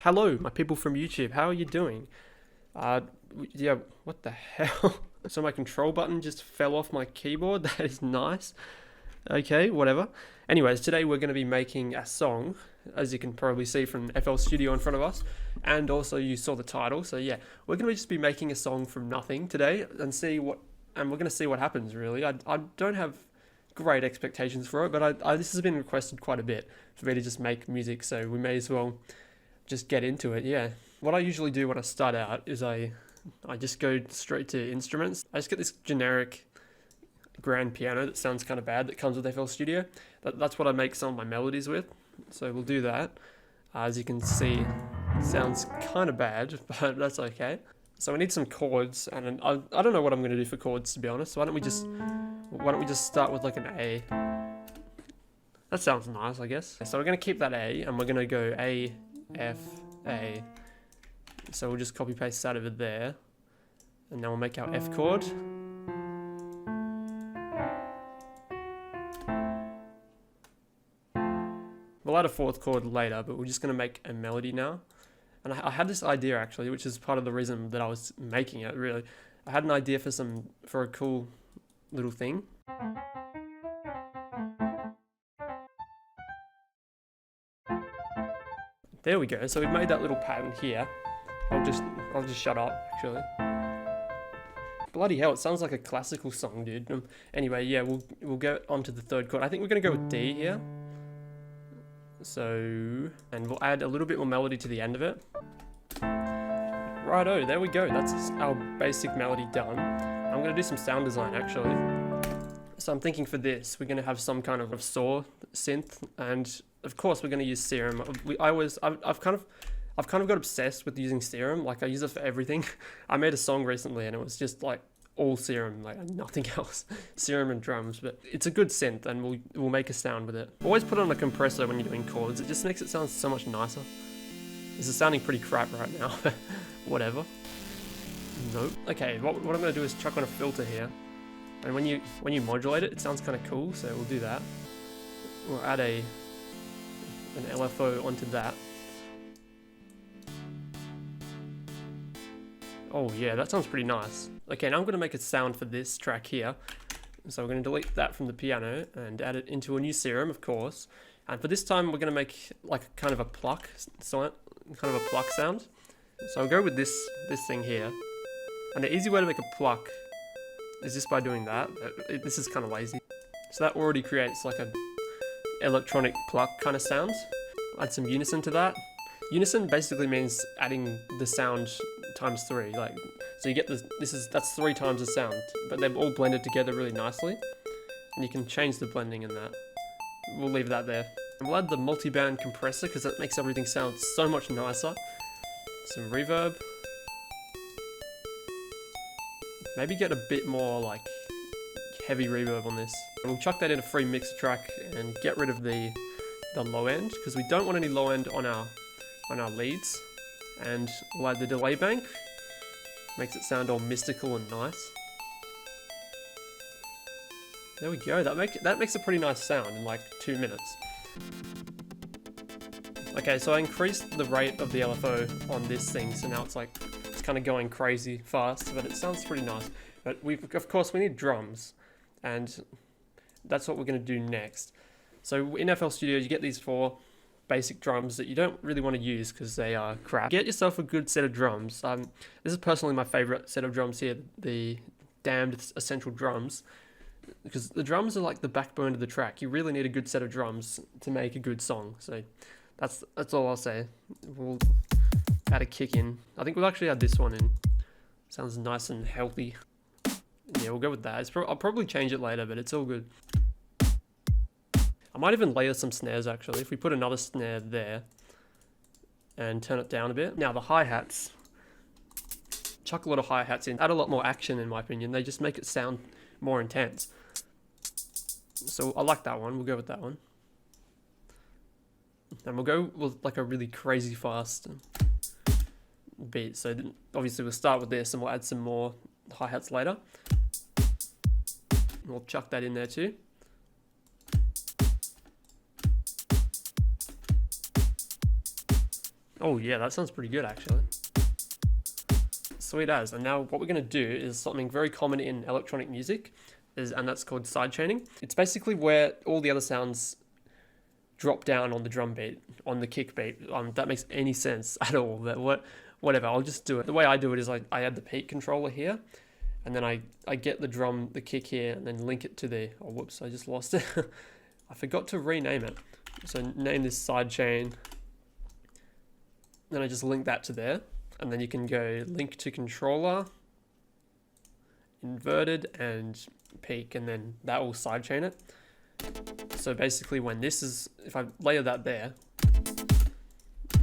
Hello, my people from YouTube. How are you doing? Uh, yeah, what the hell? So my control button just fell off my keyboard. That is nice. Okay, whatever. Anyways, today we're going to be making a song, as you can probably see from FL Studio in front of us, and also you saw the title. So yeah, we're going to just be making a song from nothing today, and we're going to see what happens. Really, I don't have great expectations for it, but this has been requested quite a bit for me to just make music, so we may as well just get into it. Yeah, what I usually do when I start out is I just go straight to instruments. I just get this generic grand piano that sounds kind of bad that comes with FL Studio. That's what I make some of my melodies with, so we'll do that. As you can see, it sounds kind of bad, but that's okay. So we need some chords, and I don't know what I'm going to do for chords, to be honest. So why don't we just start with like an A. That sounds nice, I guess. So we're going to keep that A, and we're going to go A, F, A. So we'll just copy paste that over there, and now we'll make our F chord. We'll add a fourth chord later, but we're just going to make a melody now. And I had this idea actually, which is part of the reason that I was making it, really. I had an idea for a cool little thing. There we go. So we've made that little pattern here. I'll just shut up, actually. Bloody hell, it sounds like a classical song, dude. Anyway, yeah, we'll go on to the third chord. I think we're gonna go with D here. So, and we'll add a little bit more melody to the end of it. Righto, there we go. That's our basic melody done. I'm gonna do some sound design actually. So I'm thinking for this, we're gonna have some kind of saw synth, and of course we're gonna use Serum. I've kind of got obsessed with using Serum. Like I use it for everything. I made a song recently and it was just like all Serum, like nothing else. Serum and drums, but it's a good synth and we'll make a sound with it. Always put on a compressor when you're doing chords. It just makes it sound so much nicer. This is sounding pretty crap right now. Whatever. Nope. Okay, what I'm gonna do is chuck on a filter here. And when you modulate it, it sounds kind of cool, so we'll do that. We'll add an LFO onto that. Oh yeah, that sounds pretty nice. Okay, now I'm going to make a sound for this track here. So we're going to delete that from the piano and add it into a new Serum, of course. And for this time, we're going to make like kind of a pluck sound. So I'll go with this thing here. And the easy way to make a pluck is just by doing that. This is kind of lazy. So that already creates like a electronic pluck kind of sound. Add some unison to that. Unison basically means adding the sound times 3, like, so you get that's 3 times the sound, but they're all blended together really nicely, and you can change the blending in that. We'll leave that there. And we'll add the multi-band compressor because that makes everything sound so much nicer. Some reverb. Maybe get a bit more like heavy reverb on this. And we'll chuck that in a free mix track and get rid of the low end because we don't want any low end on our leads. And we'll add the delay bank. Makes it sound all mystical and nice. There we go. That makes a pretty nice sound in like 2 minutes. Okay, so I increased the rate of the LFO on this thing, so now it's kind of going crazy fast, but it sounds pretty nice. But of course we need drums, and that's what we're going to do next. So in FL Studio you get these 4 basic drums that you don't really want to use because they are crap. Get yourself a good set of drums. This is personally my favorite set of drums here, the Damned Essential Drums, because the drums are like the backbone of the track. You really need a good set of drums to make a good song. So that's all I'll say. We'll add a kick in. I think we'll actually add this one in. Sounds nice and healthy. Yeah, we'll go with that. I'll probably change it later, but it's all good. I might even layer some snares actually, if we put another snare there and turn it down a bit. Now the hi-hats, chuck a lot of hi-hats in, add a lot more action in my opinion, they just make it sound more intense. So I like that one, we'll go with that one. And we'll go with like a really crazy fast beat, so obviously we'll start with this and we'll add some more hi-hats later. We'll chuck that in there too. Oh yeah, that sounds pretty good actually. Sweet as. And now what we're going to do is something very common in electronic music, and that's called sidechaining. It's basically where all the other sounds drop down on the drum beat, on the kick beat. That makes any sense at all, but whatever, I'll just do it. The way I do it is I add the peak controller here, and then I get the kick here, and then link it to the, oh whoops, I just lost it. I forgot to rename it. So name this sidechain, then I just link that to there, and then you can go link to controller, inverted, and peak, and then that will sidechain it. So basically when this is, if I layer that there,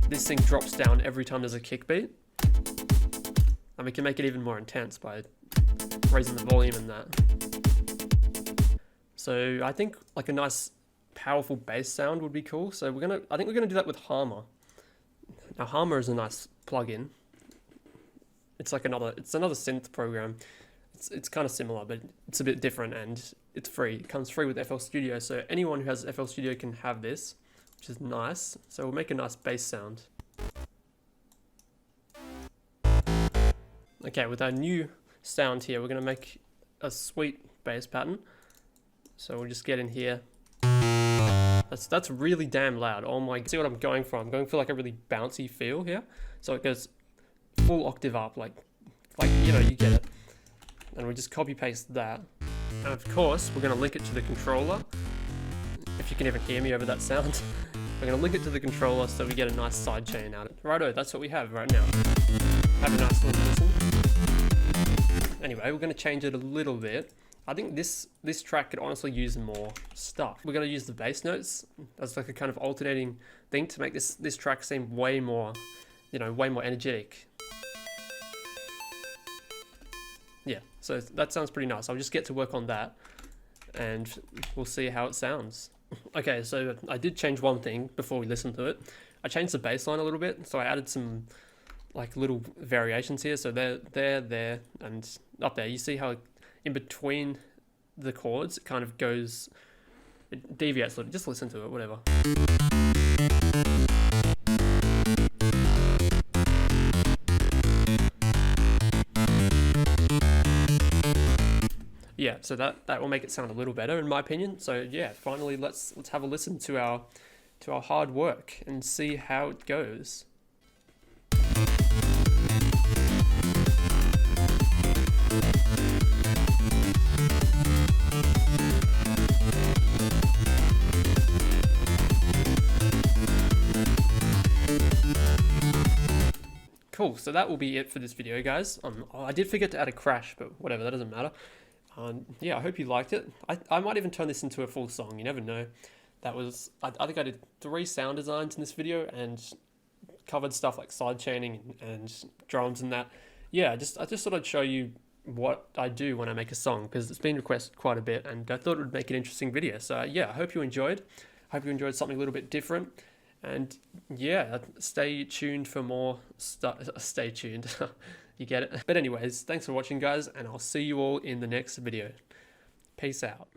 this thing drops down every time there's a kick beat. And we can make it even more intense by raising the volume and that. So I think like a nice powerful bass sound would be cool. So I think we're gonna do that with Harmor. Now Harmor is a nice plugin. It's another synth program. It's kind of similar, but it's a bit different, and it's free. It comes free with FL Studio, so anyone who has FL Studio can have this, which is nice. So we'll make a nice bass sound. Okay, with our new sound here, we're going to make a sweet bass pattern. So we'll just get in here. That's really damn loud. Oh my, see what I'm going for? I'm going for like a really bouncy feel here. So it goes full octave up, like you know, you get it. And we just copy paste that. And of course, we're going to link it to the controller. If you can even hear me over that sound. We're going to link it to the controller so we get a nice sidechain out of it. Righto, that's what we have right now. Have a nice little listen. Anyway, we're going to change it a little bit. I think this track could honestly use more stuff. We're going to use the bass notes as like a kind of alternating thing to make this track seem way more, you know, way more energetic. Yeah, so that sounds pretty nice. I'll just get to work on that and we'll see how it sounds. Okay, so I did change one thing before we listen to it. I changed the bass line a little bit, so I added some like little variations here. So there, and up there. You see how in between the chords it kind of goes, it deviates a little. Just listen to it, whatever. Yeah, so that will make it sound a little better in my opinion. So yeah, finally let's have a listen to our hard work and see how it goes. Cool, so that will be it for this video, guys. I did forget to add a crash, but whatever, that doesn't matter. Yeah, I hope you liked it. I might even turn this into a full song, you never know. That was, I think I did 3 sound designs in this video and covered stuff like sidechaining and drums and that. Yeah, I just thought I'd show you what I do when I make a song, because it's been requested quite a bit and I thought it would make an interesting video. So yeah, I hope you enjoyed. I hope you enjoyed something a little bit different. And yeah, stay tuned for more stuff. Stay tuned. You get it. But anyways, thanks for watching, guys, and I'll see you all in the next video. Peace out.